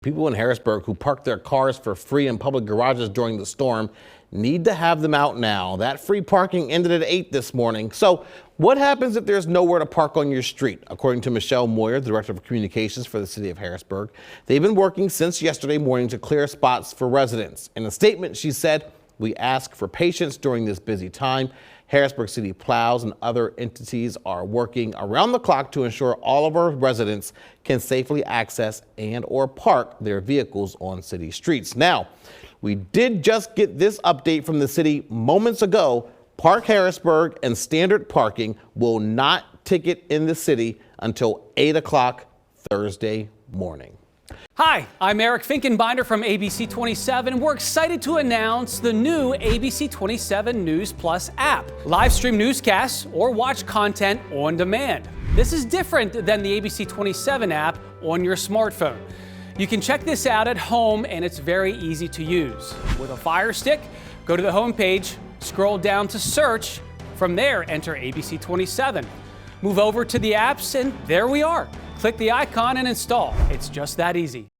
People in Harrisburg who park their cars for free in public garages during the storm need to have them out now. That free parking ended at 8 this morning. So what happens if there's nowhere to park on your street? According to Michelle Moyer, the Director of Communications for the city of Harrisburg, they've been working since yesterday morning to clear spots for residents. In a statement, she said, "We ask for patience during this busy time. Harrisburg City Plows and other entities are working around the clock to ensure all of our residents can safely access and or park their vehicles on city streets." Now, we did just get this update from the city moments ago. Park Harrisburg and standard parking will not ticket in the city until 8 o'clock Thursday morning. Hi, I'm Eric Finkenbinder from ABC 27. We're excited to announce the new ABC 27 News Plus app. Live stream newscasts or watch content on demand. This is different than the ABC 27 app on your smartphone. You can check this out at home and it's very easy to use. With a Fire Stick, go to the homepage, scroll down to search. From there, enter ABC 27. Move over to the apps and there we are. Click the icon and install. It's just that easy.